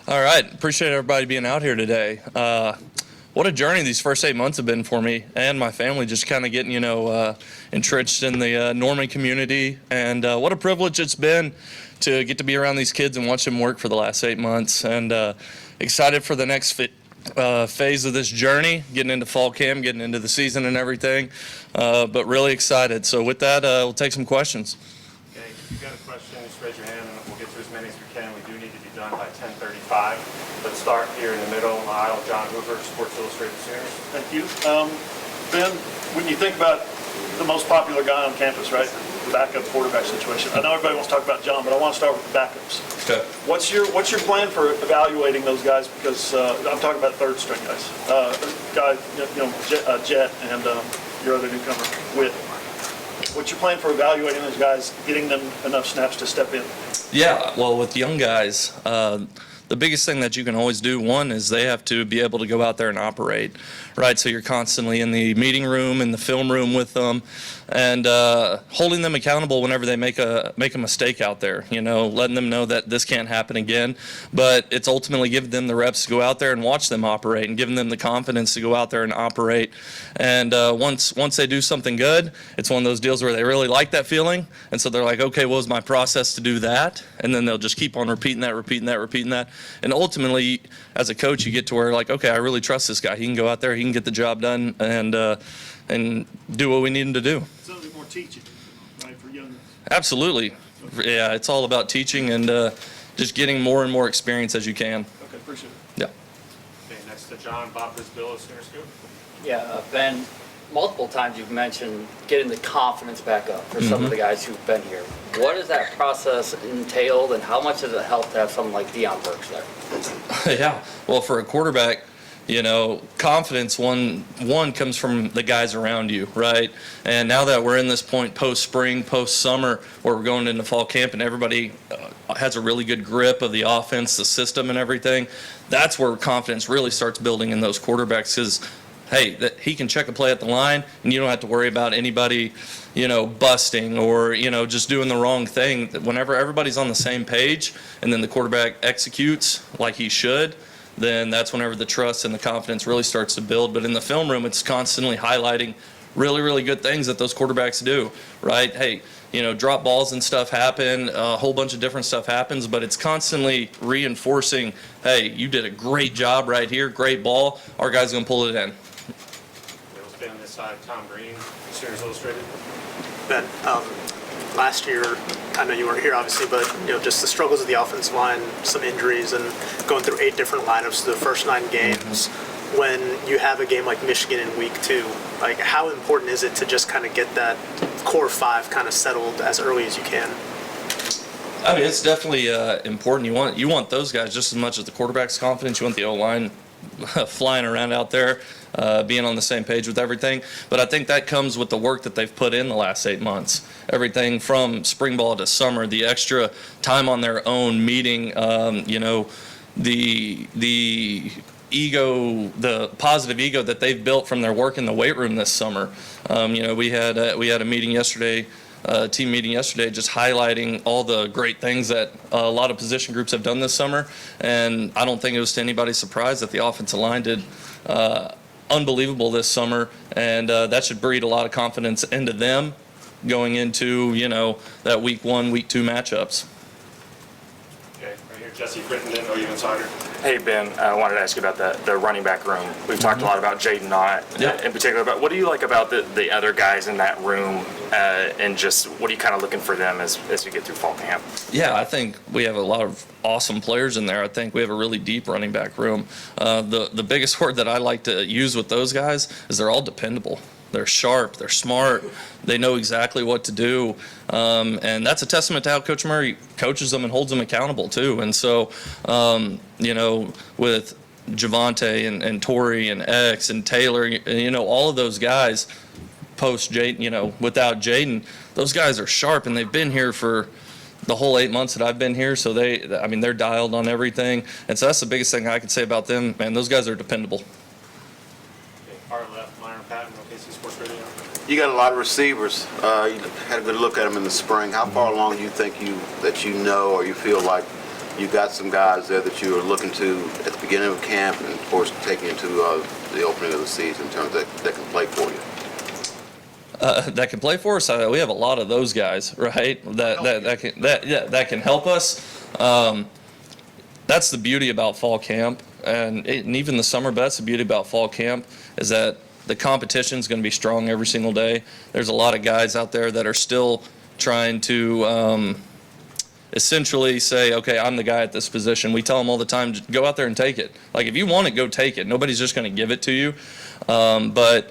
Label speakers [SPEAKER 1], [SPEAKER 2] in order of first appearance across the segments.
[SPEAKER 1] All right. Appreciate everybody being out here today. What a journey these first 8 months have been for me and my family, just kind of getting, entrenched in the Norman community. And what a privilege it's been to get to be around these kids and watch them work for the last 8 months. And excited for the next phase of this journey, getting into fall camp, getting into the season and everything. But really excited. So with that, we'll take some questions.
[SPEAKER 2] Okay, if you've got a question, just raise your hand and we'll get through as many as we can. We do need to be done by 10:35. Let's start here in the middle aisle. John Hoover, Sports Illustrated Sooners.
[SPEAKER 3] Thank you. Ben, when you think about the most popular guy on campus, right, the backup quarterback situation, I know everybody wants to talk about John, but I want to start with the backups.
[SPEAKER 1] Okay.
[SPEAKER 3] What's your plan for evaluating those guys? Because I'm talking about third string guys, Jet and your other newcomer, Witt. What's your plan for evaluating those guys, getting them enough snaps to step in?
[SPEAKER 1] Yeah, well, with young guys, the biggest thing that you can always do, one, is they have to be able to go out there and operate, right? So you're constantly in the meeting room, in the film room with them, and holding them accountable whenever they make a mistake out there, letting them know that this can't happen again. But it's ultimately giving them the reps to go out there and watch them operate and giving them the confidence to go out there and operate. And once they do something good, it's one of those deals where they really like that feeling. And so they're like, okay, what was my process to do that? And then they'll just keep on repeating that. And ultimately, as a coach, you get to where, like, okay, I really trust this guy. He can go out there, he can get the job done, and do what we need him to do.
[SPEAKER 3] It's a little bit more teaching, right, for young guys.
[SPEAKER 1] Absolutely. Yeah, it's all about teaching and just getting more and more experience as you can.
[SPEAKER 3] Okay, appreciate it.
[SPEAKER 1] Yeah.
[SPEAKER 2] Okay, next to John, Bob Brisbill, Sooner Scoop.
[SPEAKER 4] Yeah, Ben, multiple times you've mentioned getting the confidence back up for some of the guys who've been here. What has that process entailed, and how much does it help to have someone like Deion Burks there?
[SPEAKER 1] Yeah. Well, for a quarterback, confidence, one comes from the guys around you, right? And now that we're in this point post-spring, post-summer, where we're going into fall camp and everybody has a really good grip of the offense, the system and everything, that's where confidence really starts building in those quarterbacks, because hey, that he can check a play at the line, and you don't have to worry about anybody, busting or, just doing the wrong thing. Whenever everybody's on the same page and then the quarterback executes like he should, then that's whenever the trust and the confidence really starts to build. But in the film room, it's constantly highlighting really, really good things that those quarterbacks do, right? Hey, drop balls and stuff happen, a whole bunch of different stuff happens, but it's constantly reinforcing, hey, you did a great job right here, great ball, our guy's going to pull it in.
[SPEAKER 2] Let's stay on this side. Tom Green, Sooners Illustrated.
[SPEAKER 5] Ben, last year, I know you weren't here obviously, but just the struggles of the offensive line, some injuries, and going through 8 different lineups through the first 9 games. When you have a game like Michigan in week 2, like how important is it to just kind of get that core 5 kind of settled as early as you can?
[SPEAKER 1] I mean, it's definitely important. You want those guys just as much as the quarterback's confidence. You want the O-line flying around out there, being on the same page with everything. But I think that comes with the work that they've put in the last 8 months. Everything from spring ball to summer, the extra time on their own, meeting, the ego, the positive ego that they've built from their work in the weight room this summer. We had a meeting yesterday, team meeting yesterday, just highlighting all the great things that a lot of position groups have done this summer. And I don't think it was to anybody's surprise that the offensive line did unbelievable this summer, and that should breed a lot of confidence into them going into that week 1, week 2 matchups.
[SPEAKER 2] Okay, right here, Jesse Crittenden, OU Insider.
[SPEAKER 6] Hey, Ben, I wanted to ask you about the running back room. We've talked a lot about Jaden Knott in particular, but what do you like about the other guys in that room, and just what are you kind of looking for them as we get through fall camp?
[SPEAKER 1] Yeah, I think we have a lot of awesome players in there. I think we have a really deep running back room. The biggest word that I like to use with those guys is they're all dependable. They're sharp, they're smart, they know exactly what to do, and that's a testament to how Coach Murray coaches them and holds them accountable too. And so, with Javante and Torrey and X and Taylor, all of those guys post Jaden, without Jaden, those guys are sharp, and they've been here for the whole 8 months that I've been here. So they're dialed on everything, and so that's the biggest thing I can say about them. Man, those guys are dependable.
[SPEAKER 2] Okay, far left, Myron Patton, OKC Sports Radio.
[SPEAKER 7] You got a lot of receivers. You had a good look at them in the spring. How far along do you think that you know or you feel like you got some guys there that you are looking to at the beginning of camp and, of course, taking into the opening of the season in terms that can play for you?
[SPEAKER 1] That can play for us. We have a lot of those guys, right? That can help us. That's the beauty about fall camp, and even the summer. That's the beauty about fall camp is that the competition is going to be strong every single day. There's a lot of guys out there that are still trying to essentially say, okay, I'm the guy at this position. We tell them all the time, just go out there and take it. Like, if you want it, go take it. Nobody's just going to give it to you. But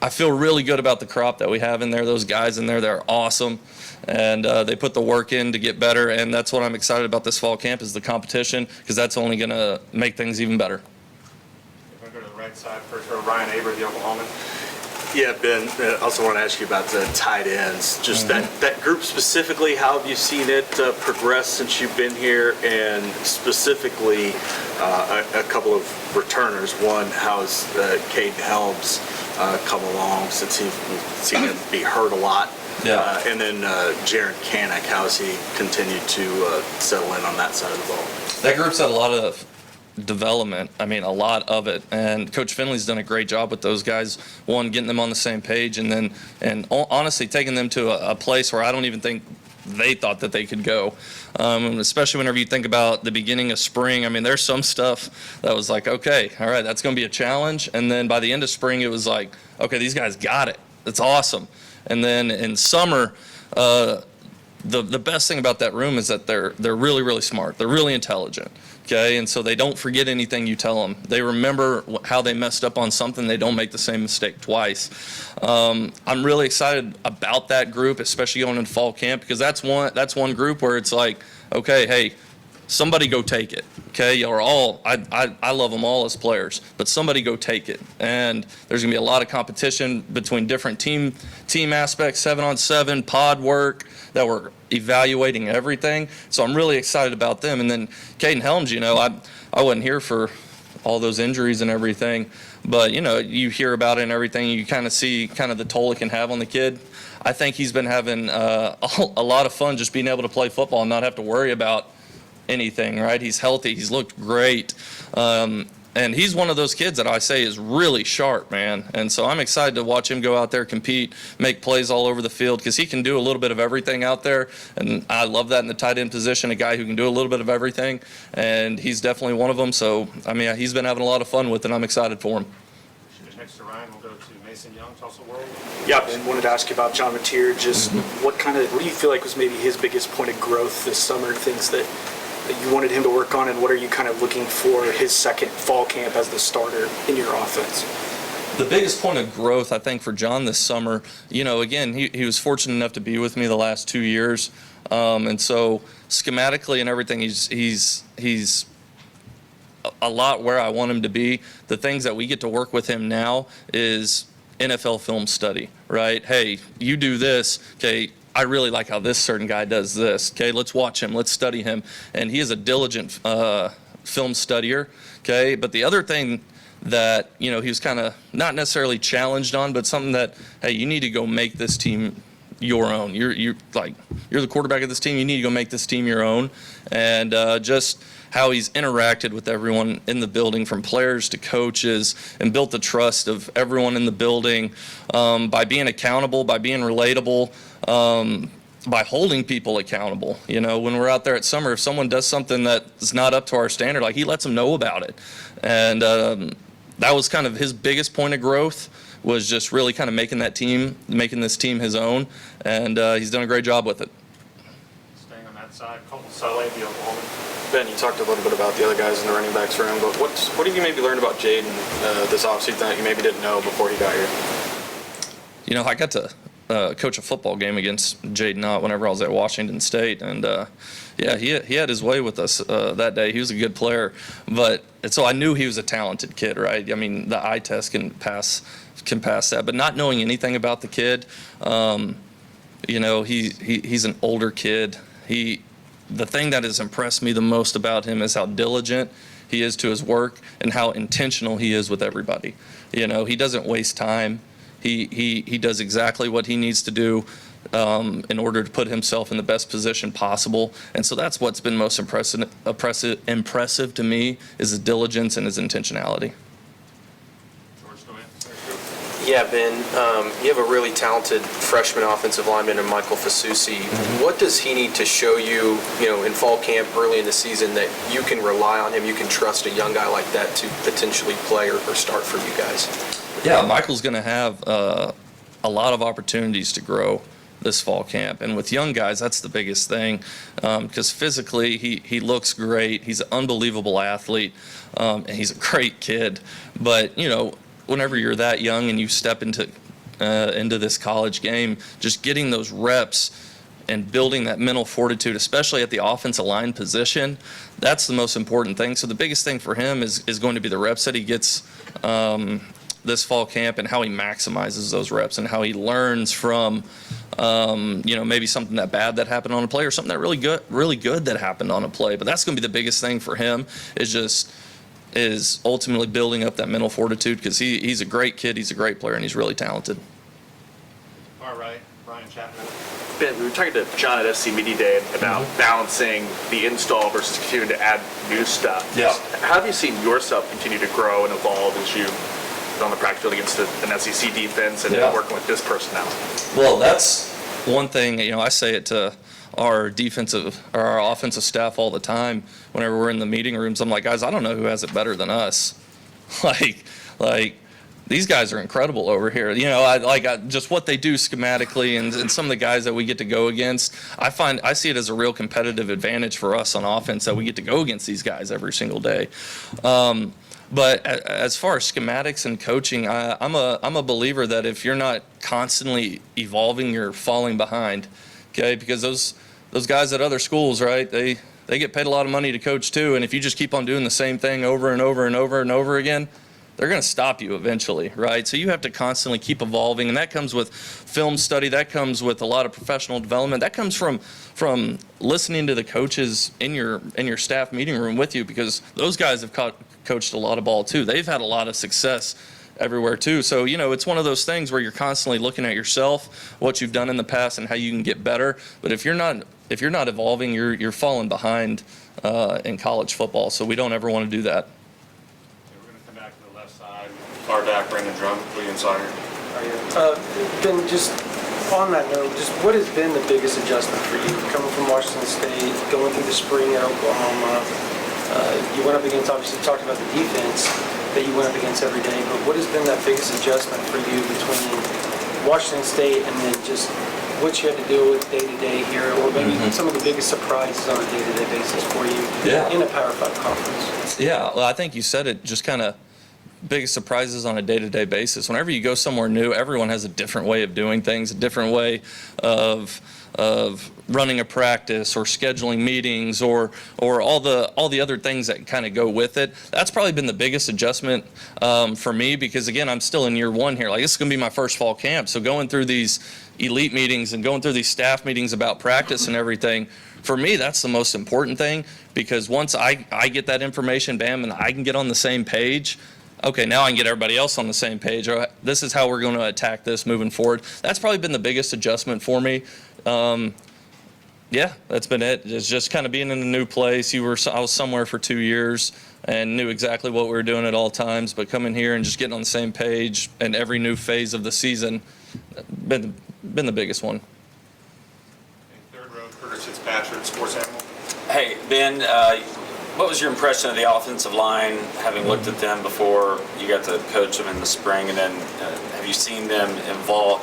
[SPEAKER 1] I feel really good about the crop that we have in there. Those guys in there, they're awesome. And they put the work in to get better. And that's what I'm excited about this fall camp is the competition, because that's only going to make things even better.
[SPEAKER 2] We're going to go to the right side. First row, Ryan Aber, the Oklahoman.
[SPEAKER 8] Yeah, Ben, I also want to ask you about the tight ends. Just that group specifically, how have you seen it progress since you've been here? And specifically, a couple of returners. One, how's Caden Helms come along since we've seen him be hurt a lot?
[SPEAKER 1] Yeah.
[SPEAKER 8] And then Jaron Kanak, how has he continued to settle in on that side of the ball?
[SPEAKER 1] That group's had a lot of development. I mean, a lot of it. And Coach Finley's done a great job with those guys. One, getting them on the same page, and honestly taking them to a place where I don't even think they thought that they could go. Especially whenever you think about the beginning of spring. I mean, there's some stuff that was like, okay, all right, that's going to be a challenge. And then by the end of spring, it was like, okay, these guys got it. It's awesome. And then in summer, the best thing about that room is that they're really, really smart. They're really intelligent. Okay, and so they don't forget anything you tell them. They remember how they messed up on something. They don't make the same mistake twice. I'm really excited about that group, especially going into fall camp, because that's one group where it's like, okay, hey, somebody go take it. Okay, or all I love them all as players, but somebody go take it. And there's gonna be a lot of competition between different team aspects, 7-on-7, pod work, that we're evaluating everything. So I'm really excited about them. And then Caden Helms, I wasn't here for all those injuries and everything, but you hear about it and everything. You kind of see kind of the toll it can have on the kid. I think he's been having a lot of fun just being able to play football and not have to worry about anything, right? He's healthy. He's looked great. And he's one of those kids that I say is really sharp, man. And so I'm excited to watch him go out there, compete, make plays all over the field, because he can do a little bit of everything out there. And I love that in the tight end position, a guy who can do a little bit of everything. And he's definitely one of them. So, I mean, he's been having a lot of fun with it, and I'm excited for him.
[SPEAKER 2] Next to Ryan, we'll go to Mason Young, Tulsa World.
[SPEAKER 9] Yeah, Ben, wanted to ask you about John Mateer. Just what do you feel like was maybe his biggest point of growth this summer, things that you wanted him to work on, and what are you kind of looking for his second fall camp as the starter in your offense?
[SPEAKER 1] The biggest point of growth, I think, for John this summer, again, he was fortunate enough to be with me the last 2 years. And so schematically and everything, he's a lot where I want him to be. The things that we get to work with him now is NFL film study, right? Hey, you do this, okay, I really like how this certain guy does this. Okay, let's watch him. Let's study him. And he is a diligent film studier. Okay, but the other thing that he was kind of not necessarily challenged on, but something that, hey, you need to go make this team your own. You're the quarterback of this team. You need to go make this team your own. And just how he's interacted with everyone in the building, from players to coaches, and built the trust of everyone in the building by being accountable, by being relatable, by holding people accountable. When we're out there at summer, if someone does something that's not up to our standard, he lets them know about it. And that was kind of his biggest point of growth, was just really kind of making this team his own. And he's done a great job with it.
[SPEAKER 2] Staying on that side, Colton Sully, the Oklahoman.
[SPEAKER 10] Ben, you talked a little bit about the other guys in the running backs room, but what have you maybe learned about Jaden this offseason that you maybe didn't know before he got here?
[SPEAKER 1] I got to coach a football game against Jaden Ott whenever I was at Washington State, and he had his way with us that day. He was a good player, and so I knew he was a talented kid, right? I mean, the eye test can pass that, but not knowing anything about the kid, he's an older kid. The thing that has impressed me the most about him is how diligent he is to his work and how intentional he is with everybody. He doesn't waste time. He does exactly what he needs to do in order to put himself in the best position possible. And so that's what's been most impressive to me, is his diligence and his intentionality.
[SPEAKER 2] George, go ahead.
[SPEAKER 10] Yeah, Ben, you have a really talented freshman offensive lineman in Michael Fasusi. What does he need to show you, in fall camp early in the season, that you can rely on him, you can trust a young guy like that to potentially play or start for you guys?
[SPEAKER 1] Yeah, Michael's going to have a lot of opportunities to grow this fall camp. And with young guys, that's the biggest thing, because physically he looks great. He's an unbelievable athlete, and he's a great kid. But, whenever you're that young and you step into this college game, just getting those reps and building that mental fortitude, especially at the offensive line position, that's the most important thing. So the biggest thing for him is going to be the reps that he gets this fall camp, and how he maximizes those reps, and how he learns from maybe something that bad that happened on a play, or something that really good that happened on a play. But that's going to be the biggest thing for him, is ultimately building up that mental fortitude, because he's a great kid, he's a great player, and he's really talented.
[SPEAKER 2] All right, Brian Chapman.
[SPEAKER 11] Ben, we were talking to John at SC Media Day about balancing the install versus continuing to add new stuff.
[SPEAKER 1] Yeah.
[SPEAKER 11] How have you seen yourself continue to grow and evolve as you on the practice field against an SEC defense and working with this personnel?
[SPEAKER 1] Well, that's one thing, I say it to our offensive staff all the time whenever we're in the meeting rooms. I'm like, guys, I don't know who has it better than us. like these guys are incredible over here. Just what they do schematically, and some of the guys that we get to go against, I see it as a real competitive advantage for us on offense, that we get to go against these guys every single day. But as far as schematics and coaching, I'm a believer that if you're not constantly evolving, you're falling behind. Okay, because those guys at other schools, right? They get paid a lot of money to coach too, and if you just keep on doing the same thing over and over and over and over again, they're going to stop you eventually, right? So you have to constantly keep evolving, and that comes with film study. That comes with a lot of professional development. That comes from listening to the coaches in your staff meeting room with you, because those guys have coached a lot of ball too. They've had a lot of success everywhere too. So, it's one of those things where you're constantly looking at yourself, what you've done in the past, and how you can get better. But if you're not evolving, you're falling behind in college football. So we don't ever want to do that.
[SPEAKER 2] We're going to come back to the left side. Far back, Brandon Drum, Williams Sawyer.
[SPEAKER 12] Ben, just on that note, just what has been the biggest adjustment for you coming from Washington State, going through the spring at Oklahoma? You went up against, obviously, talked about the defense that you went up against every day, but what has been that biggest adjustment for you between Washington State and then just what you had to deal with day to day here, or maybe some of the biggest surprises on a day-to-day basis for you in a Power 5 conference?
[SPEAKER 1] Yeah, well, I think you said it, just kind of biggest surprises on a day-to-day basis. Whenever you go somewhere new, everyone has a different way of doing things, a different way of running a practice or scheduling meetings or all the other things that kind of go with it. That's probably been the biggest adjustment for me, because again, I'm still in year one here. Like, this is going to be my first fall camp, so going through these elite meetings and going through these staff meetings about practice and everything, for me, that's the most important thing, because once I get that information, bam, and I can get on the same page, okay, now I can get everybody else on the same page. This is how we're going to attack this moving forward. That's probably been the biggest adjustment for me. Yeah, that's been it. It's just kind of being in a new place. I was somewhere for 2 years and knew exactly what we were doing at all times, but coming here and just getting on the same page and every new phase of the season, been the biggest one.
[SPEAKER 2] Third row, Curtis Fitzpatrick, Sports Animal.
[SPEAKER 13] Hey, Ben, what was your impression of the offensive line, having looked at them before you got to coach them in the spring, and then have you seen them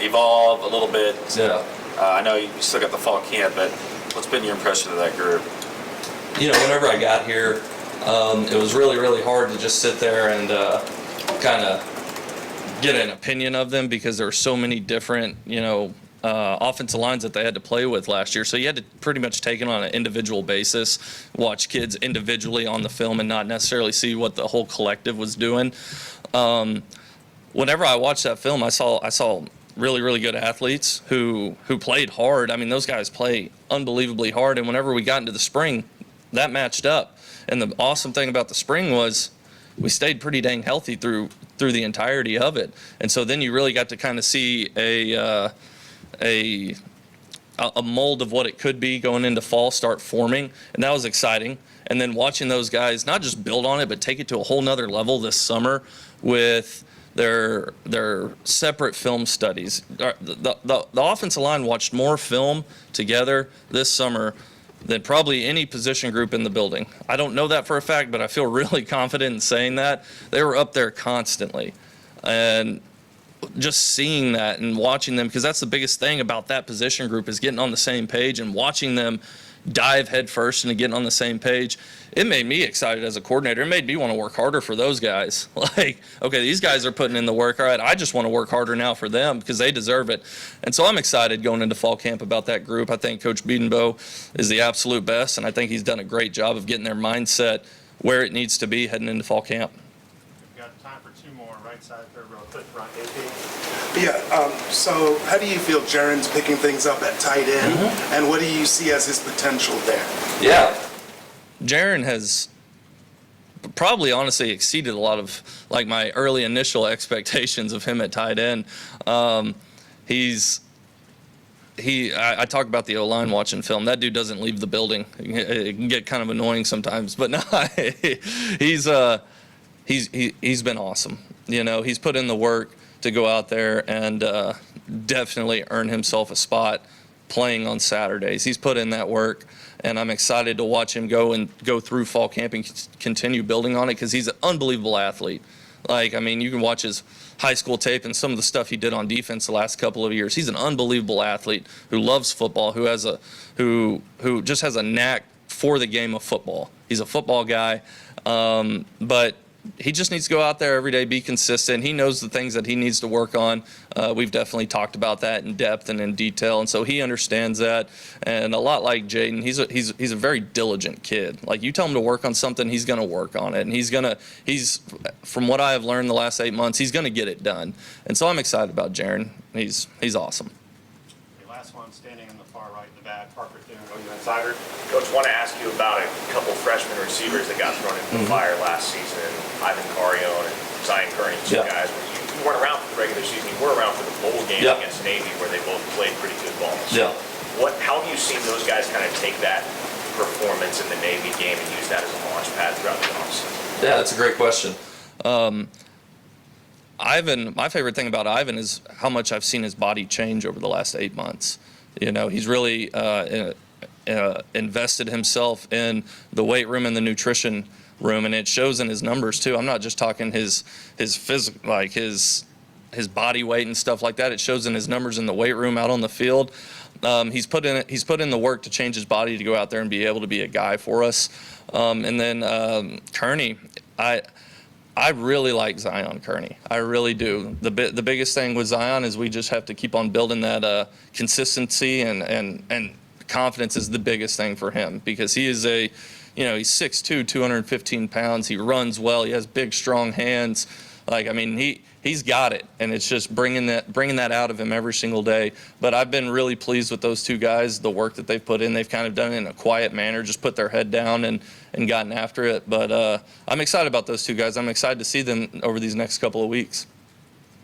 [SPEAKER 13] evolve a little bit?
[SPEAKER 1] Yeah.
[SPEAKER 13] I know you still got the fall camp, but what's been your impression of that group?
[SPEAKER 1] Whenever I got here, it was really, really hard to just sit there and kind of get an opinion of them, because there were so many different, offensive lines that they had to play with last year. So you had to pretty much take it on an individual basis, watch kids individually on the film, and not necessarily see what the whole collective was doing. Whenever I watched that film, I saw really, really good athletes who played hard. I mean, those guys play unbelievably hard. And whenever we got into the spring, that matched up. And the awesome thing about the spring was we stayed pretty dang healthy through the entirety of it. And so then you really got to kind of see a a mold of what it could be going into fall start forming, and that was exciting. And then watching those guys not just build on it, but take it to a whole nother level this summer with their separate film studies. The offensive line watched more film together this summer than probably any position group in the building. I don't know that for a fact, but I feel really confident in saying that. They were up there constantly. And just seeing that and watching them, because that's the biggest thing about that position group is getting on the same page and watching them dive head first into getting on the same page. It made me excited as a coordinator. It made me want to work harder for those guys. Like, okay, these guys are putting in the work. All right, I just want to work harder now for them because they deserve it. And so I'm excited going into fall camp about that group. I think Coach Biedenbow is the absolute best, and I think he's done a great job of getting their mindset where it needs to be heading into fall camp.
[SPEAKER 2] We've got time for two more. Right side, third row, fifth front, AP.
[SPEAKER 14] Yeah, so how do you feel Jaron's picking things up at tight end, and what do you see as his potential there?
[SPEAKER 1] Yeah. Jaron has probably honestly exceeded a lot of like my early initial expectations of him at tight end. I talk about the O-line watching film. That dude doesn't leave the building. It can get kind of annoying sometimes, but no, he's been awesome. You know, he's put in the work to go out there and definitely earn himself a spot playing on Saturdays. He's put in that work, and I'm excited to watch him go through fall camp and continue building on it because he's an unbelievable athlete. Like, I mean, you can watch his high school tape and some of the stuff he did on defense the last couple of years. He's an unbelievable athlete who loves football, who just has a knack for the game of football. He's a football guy, but he just needs to go out there every day, be consistent. He knows the things that he needs to work on. We've definitely talked about that in depth and in detail, and so he understands that. And a lot like Jaden, he's a very diligent kid. Like, you tell him to work on something, he's going to work on it, and he's from what I have learned the last 8 months, he's going to get it done. And so I'm excited about Jaron. He's awesome.
[SPEAKER 2] Okay, last one, standing on the far right in the back, Parker Thune, OU insider. Coach, want to ask you about a couple freshman receivers that got thrown into the fire last season, Ivan Carrion and Zion Kearney, two guys. You weren't around for the regular season. You were around for the bowl game against Navy, where they both played pretty good ball. So how have you seen those guys kind of take that performance in the Navy game and use that as a launch pad throughout the offseason?
[SPEAKER 1] Yeah, that's a great question. Ivan, my favorite thing about Ivan is how much I've seen his body change over the last 8 months. You know, he's really invested himself in the weight room and the nutrition room, and it shows in his numbers too. I'm not just talking his physical, like his body weight and stuff like that. It shows in his numbers in the weight room, out on the field. He's put in the work to change his body to go out there and be able to be a guy for us. And then Kearney, I really like Zion Kearney. I really do. The biggest thing with Zion is we just have to keep on building that consistency, and confidence is the biggest thing for him, because he is he's 6'2", 215 pounds. He runs well. He has big, strong hands. Like, I mean, he's got it, and it's just bringing that out of him every single day. But I've been really pleased with those two guys, the work that they've put in. They've kind of done it in a quiet manner, just put their head down and gotten after it. But I'm excited about those two guys. I'm excited to see them over these next couple of weeks.